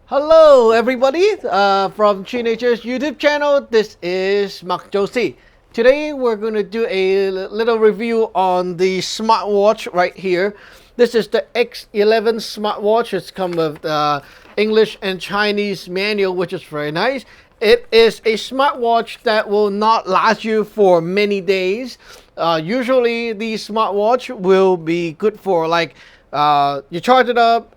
Hello, everybody, from Teenagers YouTube channel. This is Mark Josie. Today, we're going to do a little review on the smartwatch right here. This is the X11 Smartwatch. It's come with English and Chinese manual, which is very nice. It is a smartwatch that will not last you for many days. Usually, the smartwatch will be good for like you charge it up,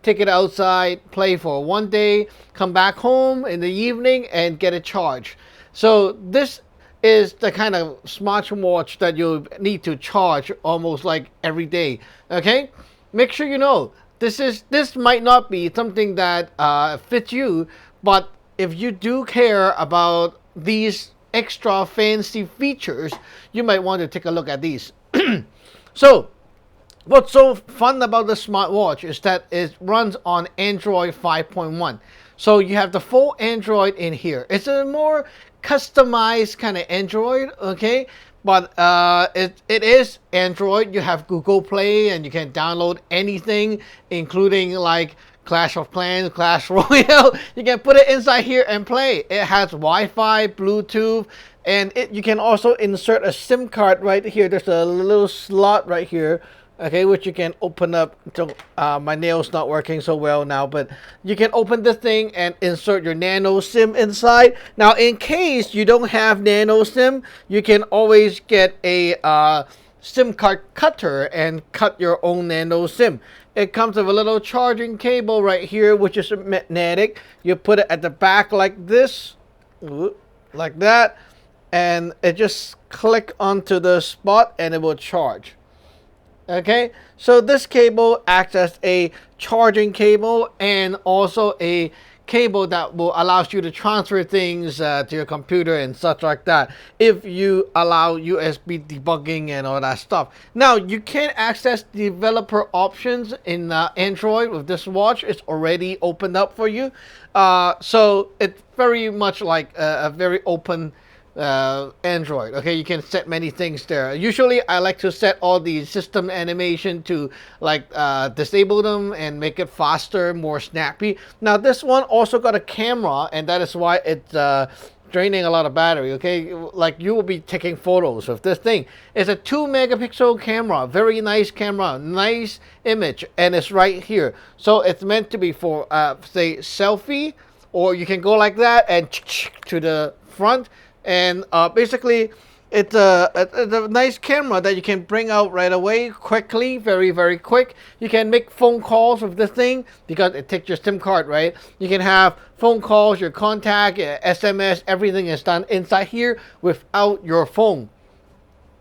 take it outside, play for one day, come back home in the evening and get a charge. So this is the kind of smartwatch that you need to charge almost like every day. Okay, make sure you know this might not be something that fits you, but if you do care about these extra fancy features, you might want to take a look at these. So what's so fun about the smartwatch is that it runs on Android 5.1. So you have the full Android in here. It's a more customized kind of Android, okay? But it is Android. You have Google Play and you can download anything, including like Clash of Clans, Clash Royale. You can put it inside here and play. It has Wi-Fi, Bluetooth, and you can also insert a SIM card right here. There's a little slot right here, okay, which you can open up. So my nail's not working so well now, but you can open this thing and insert your nano SIM inside. Now, in case you don't have nano SIM, you can always get a SIM card cutter and cut your own nano SIM. It comes with a little charging cable right here, which is magnetic. You put it at the back like this, like that, and it just click onto the spot and it will charge. Okay, so this cable acts as a charging cable and also a cable that will allow you to transfer things to your computer and such like that if you allow USB debugging and all that stuff. Now, you can access developer options in Android with this watch. It's already opened up for you. So it's very much like a very open Android. Okay, you can set many things there. Usually I like to set all the system animation to like disable them and make it faster, more snappy. Now this one also got a camera, and that is why it's draining a lot of battery. Okay, like you will be taking photos of this thing. It's a 2-megapixel camera, very nice camera, nice image, and it's right here. So it's meant to be for say selfie, or you can go like that and to the front. And basically it's a nice camera that you can bring out right away, quickly, very quick. You can make phone calls with this thing because it takes your SIM card, right? You can have phone calls, your contact, SMS, everything is done inside here without your phone.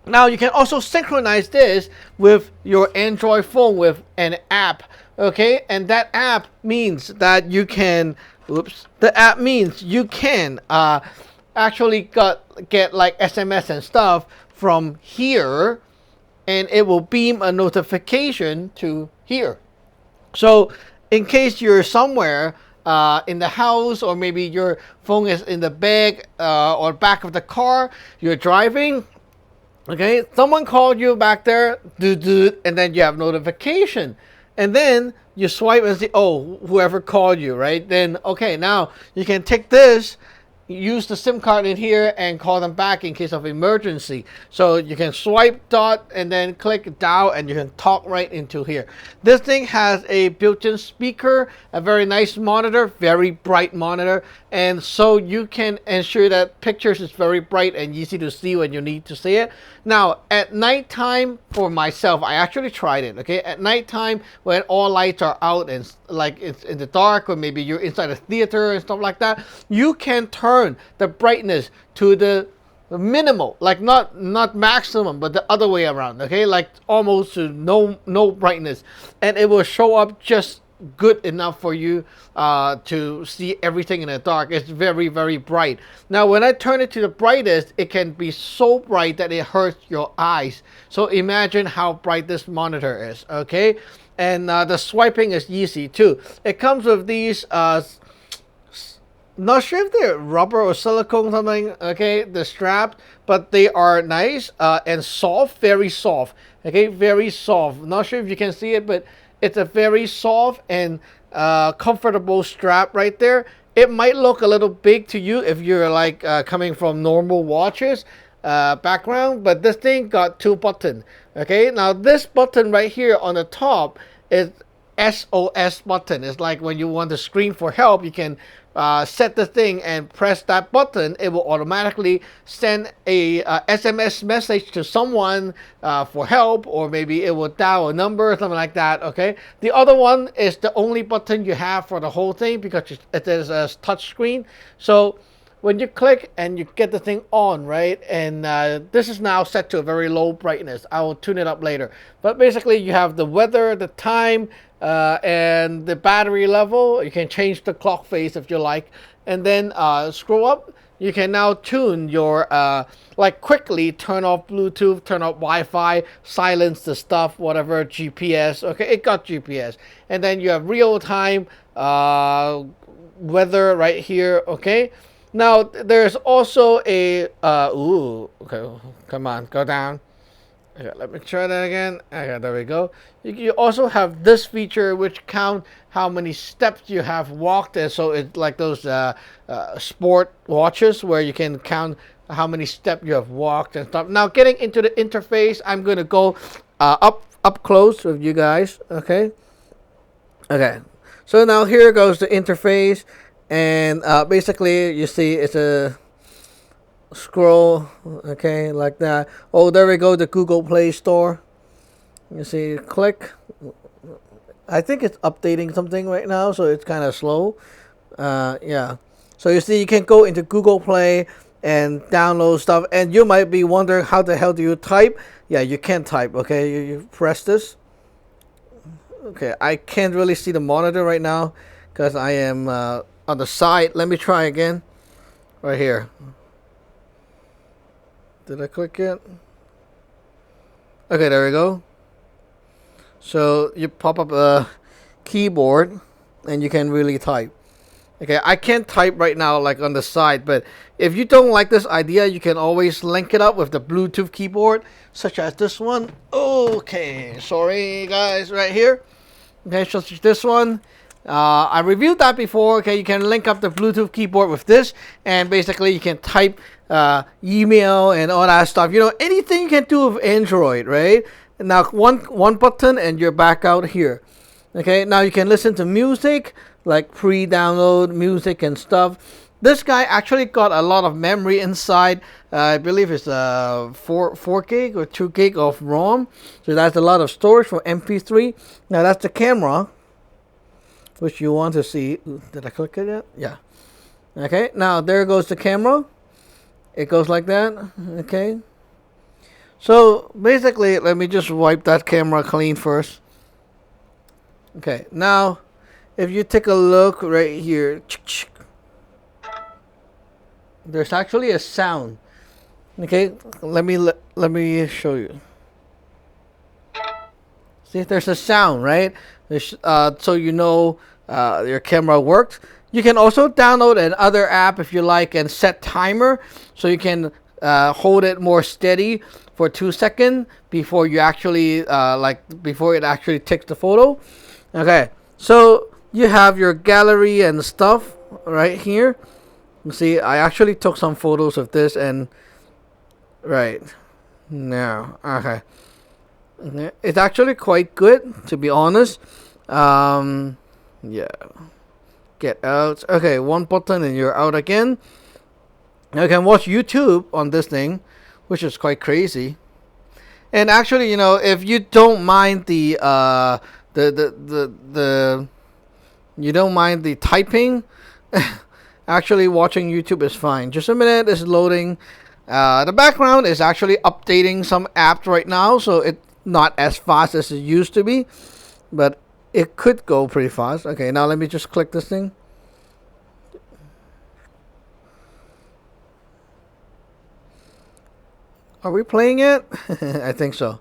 Now you can also synchronize this with your Android phone with an app, okay? And that app means that you can actually get like SMS and stuff from here, and it will beam a notification to here. So in case you're somewhere in the house, or maybe your phone is in the bag or back of the car, you're driving, okay, someone called you back there, and then you have notification, and then you swipe and see, oh, whoever called you, right? Then okay, now you can take this, use the SIM card in here and call them back in case of emergency. So you can swipe dot and then click dial and you can talk right into here. This thing has a built-in speaker, a very nice monitor, very bright monitor, and so you can ensure that pictures is very bright and easy to see when you need to see it. Now at nighttime, for myself, I actually tried it, okay? At nighttime when all lights are out and like it's in the dark, or maybe you're inside a theater and stuff like that, you can turn the brightness to the minimal, like not maximum, but the other way around, okay? Like almost to no brightness, and it will show up just good enough for you to see everything in the dark. It's very bright. Now when I turn it to the brightest, it can be so bright that it hurts your eyes. So imagine how bright this monitor is, okay? And the swiping is easy too. It comes with these not sure if they're rubber or silicone something, okay, the strap, but they are nice and soft, very soft, okay, very soft. Not sure if you can see it, but it's a very soft and comfortable strap right there. It might look a little big to you if you're like coming from normal watches background, but this thing got 2 buttons. Okay, now this button right here on the top is SOS button. It's like when you want to scream for help, you can set the thing and press that button. It will automatically send a SMS message to someone for help, or maybe it will dial a number or something like that. Okay, the other one is the only button you have for the whole thing because it is a touch screen. So when you click and you get the thing on, right, and this is now set to a very low brightness. I will tune it up later. But basically you have the weather, the time, and the battery level. You can change the clock face if you like. And then scroll up, you can now tune your, like quickly turn off Bluetooth, turn off Wi-Fi, silence the stuff, whatever, GPS. Okay, it got GPS. And then you have real-time weather right here, okay? Now, there's also a, okay, come on, go down. Okay, let me try that again. Okay, there we go. You also have this feature which count how many steps you have walked, and so it's like those sport watches where you can count how many steps you have walked and stuff. Now, getting into the interface, I'm gonna go up close with you guys. Okay. Okay. So now here goes the interface. And basically, you see it's a scroll, okay, like that. Oh, there we go, the Google Play Store. You see, click. I think it's updating something right now, so it's kind of slow. Yeah. So you see, you can go into Google Play and download stuff. And you might be wondering, how the hell do you type? Yeah, you can type, okay? You press this. Okay, I can't really see the monitor right now because I am... on the side. Let me try again. Right here. Did I click it? Okay, there we go. So you pop up a keyboard and you can really type. Okay, I can't type right now like on the side, but if you don't like this idea, you can always link it up with the Bluetooth keyboard, such as this one. Okay, sorry guys, right here. Okay, such as this one. I reviewed that before. Okay, you can link up the Bluetooth keyboard with this, and basically you can type email and all that stuff. You know, anything you can do with Android, right? Now one button and you're back out here. Okay, now you can listen to music, like pre-download music and stuff. This guy actually got a lot of memory inside. I believe it's 4 gig or 2 gig of ROM. So that's a lot of storage for MP3. Now that's the camera, which you want to see. Did I click it yet? Yeah. Okay, now there goes the camera. It goes like that. Okay. So basically, let me just wipe that camera clean first. Okay, now if you take a look right here, there's actually a sound. Okay, let me show you. See, there's a sound, right? So you know your camera worked. You can also download another app if you like and set timer, so you can hold it more steady for 2 seconds before you actually before it actually takes the photo. Okay, so you have your gallery and stuff right here. You see, I actually took some photos of this, and right now, okay, it's actually quite good, to be honest. Yeah, get out. Okay, one button and you're out again. You can watch YouTube on this thing, which is quite crazy. And actually, you know, if you don't mind the you don't mind the typing, actually watching YouTube is fine. Just a minute, it's loading. The background is actually updating some apps right now, so it's not as fast as it used to be, but it could go pretty fast. Okay, now let me just click this thing. Are we playing it? I think so.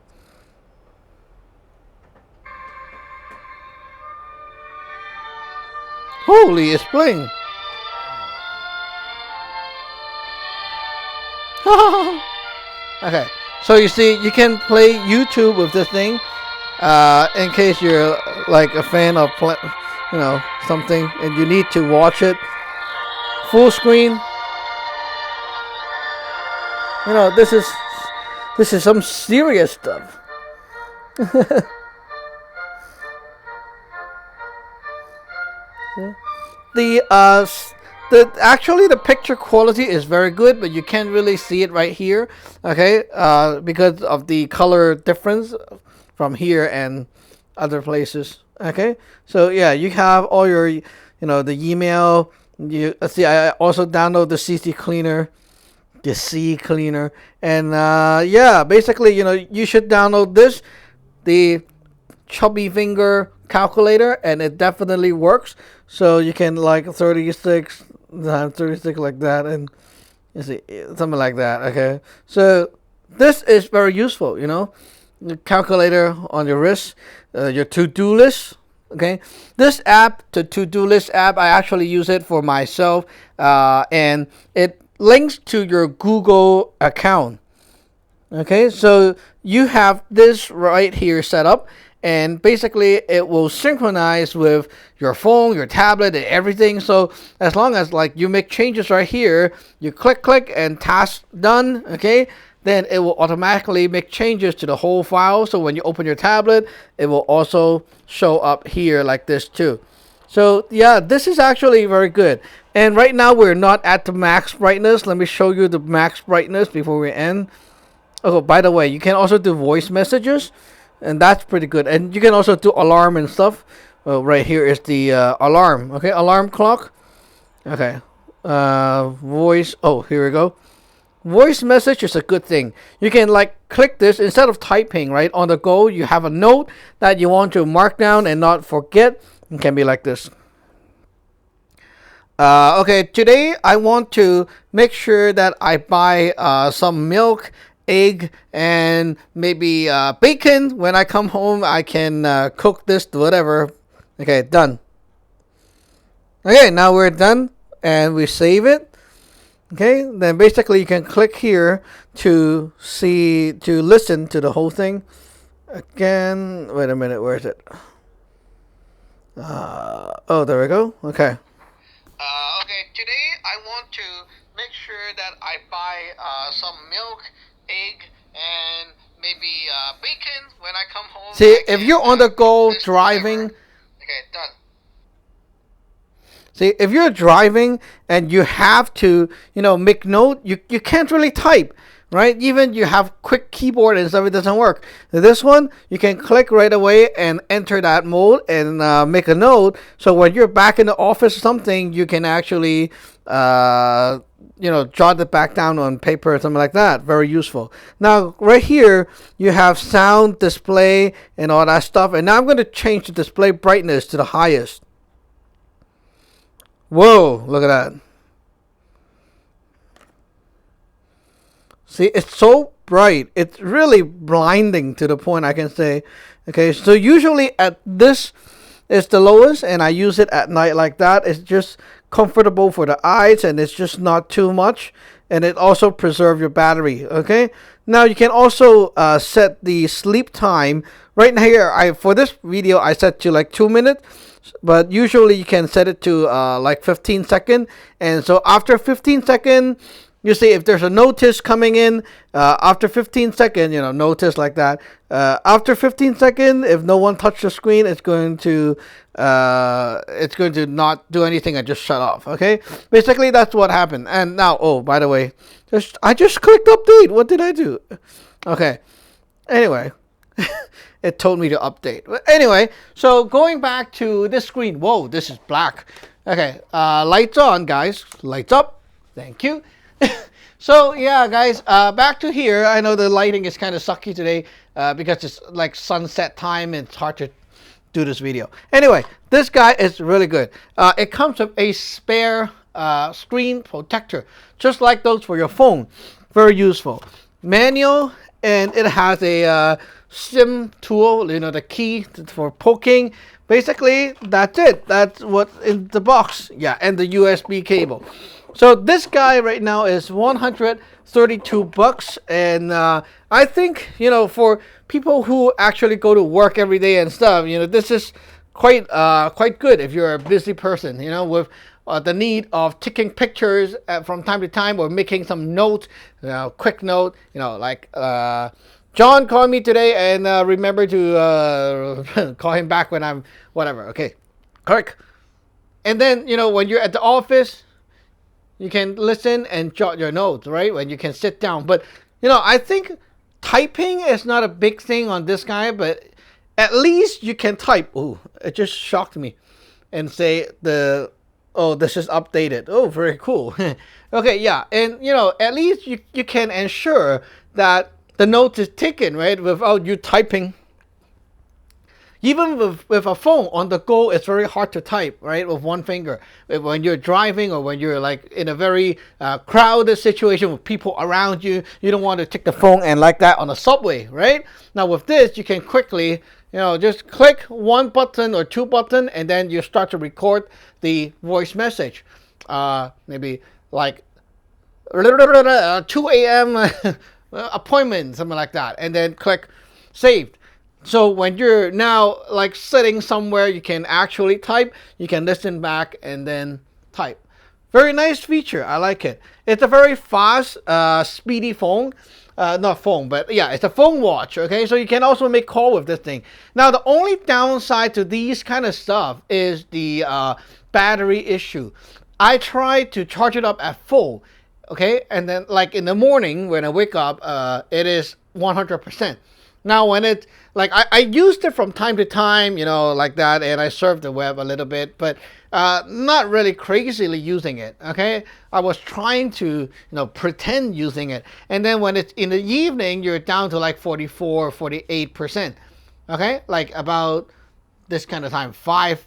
Holy, it's playing. Okay, so you see, you can play YouTube with this thing. In case you're like a fan of something, and you need to watch it full screen. This is some serious stuff. Actually the picture quality is very good, but you can't really see it right here, okay, because of the color difference from here and other places. Okay, so yeah, you have all your the email. Let's see, I also download the CC cleaner, the C cleaner, and yeah, basically you should download this, the chubby finger calculator, and it definitely works. So you can like 36 like that, and you see something like that. Okay, so this is very useful. The calculator on your wrist, your to-do list. Okay, this app, the to-do list app, I actually use it for myself, and it links to your Google account. Okay, so you have this right here set up, and basically it will synchronize with your phone, your tablet, and everything. So as long as like you make changes right here, you click and task done. Okay, then it will automatically make changes to the whole file. So when you open your tablet, it will also show up here like this too. So yeah, this is actually very good. And right now we're not at the max brightness. Let me show you the max brightness before we end. Oh, by the way, you can also do voice messages, and that's pretty good. And you can also do alarm and stuff. Well, right here is the alarm. Okay, alarm clock. Okay, voice. Oh, here we go. Voice message is a good thing. You can like click this instead of typing, right? On the go, you have a note that you want to mark down and not forget. It can be like this. Okay, today I want to make sure that I buy some milk, egg, and maybe bacon. When I come home, I can cook this, whatever. Okay, done. Okay, now we're done, and we save it. Okay, then basically you can click here to listen to the whole thing. Again, wait a minute, where is it? Oh, there we go. Okay. Okay, today I want to make sure that I buy some milk, egg, and maybe bacon. When I come home, see, if you're on the go driving. Okay, done. See, if you're driving and you have to, make note, you can't really type, right? Even you have quick keyboard and stuff, it doesn't work. This one, you can click right away and enter that mode and make a note. So when you're back in the office or something, you can actually, jot it back down on paper or something like that. Very useful. Now, right here, you have sound, display, and all that stuff. And now I'm going to change the display brightness to the highest. Whoa, look at that. See, it's so bright. It's really blinding to the point I can say. Okay, so usually at this is the lowest, and I use it at night like that. It's just comfortable for the eyes, and it's just not too much. And it also preserves your battery. Okay, now you can also set the sleep time. Right here, for this video, I set to like 2 minutes. But usually you can set it to like 15 seconds. And so after 15 seconds, you see if there's a notice coming in, after 15 seconds, notice like that. After 15 seconds, if no one touched the screen, it's going to not do anything and just shut off. Okay, basically that's what happened. And now, oh, by the way, I just clicked update. What did I do? Okay, anyway. It told me to update. But anyway, so going back to this screen. Whoa, this is black. Okay, lights on, guys. Lights up. Thank you. So yeah, guys, back to here. I know the lighting is kind of sucky today because it's like sunset time and it's hard to do this video. Anyway, this guy is really good. It comes with a spare screen protector, just like those for your phone. Very useful. Manual, and it has a SIM tool, the key for poking. Basically, that's it. That's what's in the box. Yeah, and the USB cable. So this guy right now is 132 bucks, and I think for people who actually go to work every day and stuff, this is quite good if you're a busy person, you know, with the need of taking pictures from time to time, or making some notes, quick note, like John called me today, and remember to call him back when I'm whatever. Okay, click. And then, when you're at the office, you can listen and jot your notes, right? When you can sit down. But, I think typing is not a big thing on this guy, but at least you can type. Ooh, it just shocked me. And say this is updated. Oh, very cool. Okay, yeah. And, at least you can ensure that the note is taken, right? Without you typing. Even with a phone on the go, it's very hard to type, right? With one finger. When you're driving, or when you're like in a very crowded situation with people around you, you don't want to take the phone and like that on a subway, right? Now with this, you can quickly, just click one button or two buttons, and then you start to record the voice message. Maybe like 2 a.m. appointment, something like that, and then click saved. So when you're now like sitting somewhere, you can actually type, you can listen back and then type. Very nice feature. I like it. It's a very fast, speedy phone. Not phone, but yeah, it's a phone watch. Okay, so you can also make call with this thing. Now, the only downside to these kind of stuff is the battery issue. I tried to charge it up at full. Okay, and then like in the morning when I wake up, it is 100%. Now, when it, like, I used it from time to time, like that, and I surfed the web a little bit, but not really crazily using it, okay? I was trying to, pretend using it. And then when it's in the evening, you're down to like 44, 48%, okay? Like about this kind of time, 5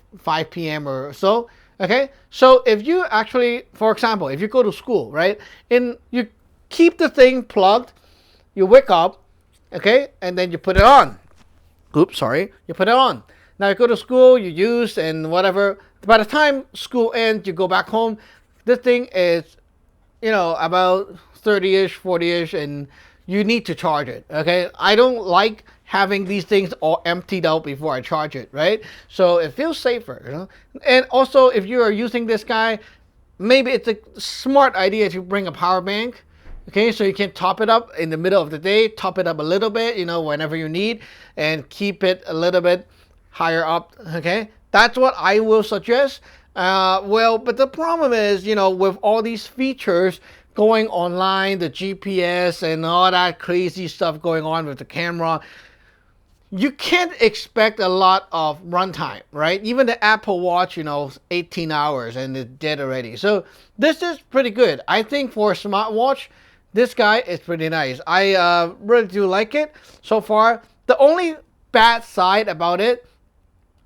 p.m. or so, okay? So if you actually, for example, if you go to school, right, and you keep the thing plugged, you wake up, okay, and then you put it on. Oops, sorry. You put it on. Now you go to school, you use and whatever. By the time school ends, you go back home. This thing is, about 30-ish, 40-ish, and you need to charge it, okay? I don't like having these things all emptied out before I charge it, right? So it feels safer, And also, if you are using this guy, maybe it's a smart idea to bring a power bank. Okay, so you can top it up in the middle of the day, top it up a little bit, whenever you need, and keep it a little bit higher up, okay? That's what I will suggest. But the problem is, with all these features going online, the GPS and all that crazy stuff going on with the camera, you can't expect a lot of runtime, right? Even the Apple Watch, 18 hours and it's dead already. So this is pretty good. I think for a smartwatch, this guy is pretty nice. I really do like it so far. The only bad side about it,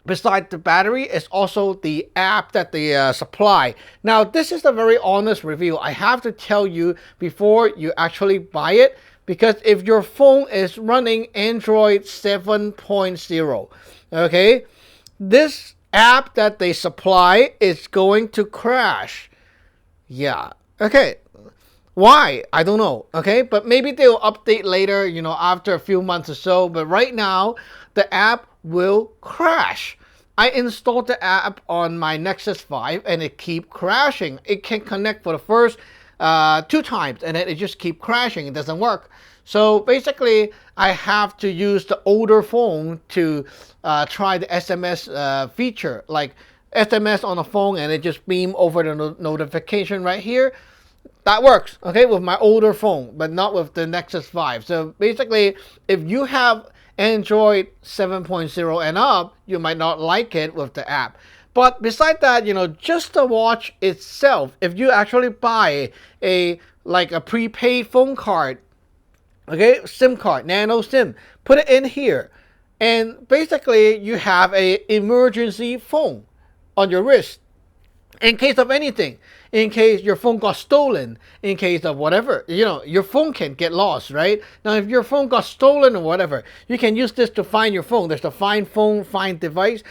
besides the battery, is also the app that they supply. Now, this is a very honest review. I have to tell you before you actually buy it, because if your phone is running Android 7.0, okay, this app that they supply is going to crash. Yeah, okay. Why? I don't know, okay? But maybe they'll update later, after a few months or so. But right now, the app will crash. I installed the app on my Nexus 5 and it keep crashing. It can connect for the first 2 times and then it just keep crashing. It doesn't work. So basically, I have to use the older phone to try the SMS feature. Like SMS on the phone and it just beam over the notification right here. That works, okay, with my older phone, but not with the Nexus 5. So basically, if you have Android 7.0 and up, you might not like it with the app. But besides that, just the watch itself, if you actually buy a prepaid phone card, okay, SIM card, nano SIM, put it in here. And basically, you have a emergency phone on your wrist. In case of anything, in case your phone got stolen, in case of whatever, your phone can get lost, right? Now, if your phone got stolen or whatever, you can use this to find your phone. There's the find phone, find device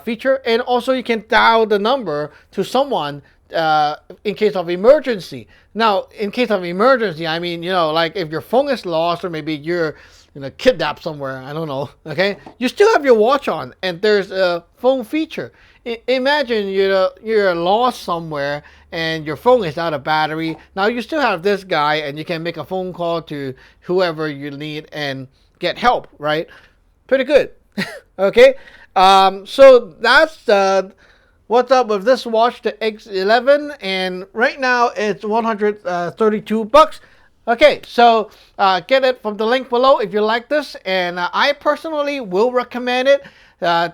feature. And also you can dial the number to someone in case of emergency. Now, in case of emergency, I mean, like if your phone is lost or maybe you're kidnapped somewhere. I don't know. Okay, you still have your watch on, and there's a phone feature. Imagine you're lost somewhere and your phone is out of battery. Now you still have this guy, and you can make a phone call to whoever you need and get help. Right? Pretty good. Okay. So that's what's up with this watch, the X11, and right now it's $132. Okay, so get it from the link below if you like this, and I personally will recommend it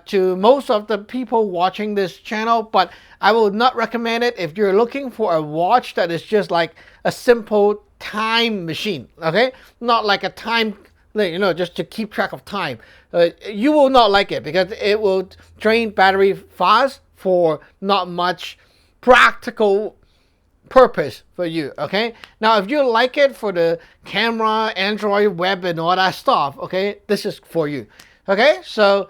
to most of the people watching this channel, but I will not recommend it if you're looking for a watch that is just like a simple time machine. Okay, not like a time, just to keep track of time. You will not like it because it will drain battery fast for not much practical purpose for you. Okay, now if you like it for the camera, Android, web, and all that stuff, okay, this is for you. Okay, so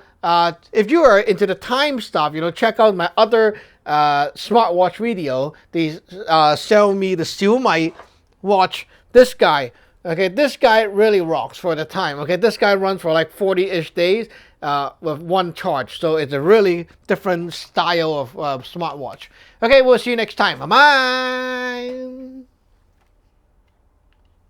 if you are into the time stuff, check out my other smartwatch video, the Xiaomi, the Steal My Watch. This guy, okay, this guy really rocks for the time. Okay, this guy runs for like 40-ish days with one charge, so it's a really different style of smartwatch. Okay, we'll see you next time. Bye bye.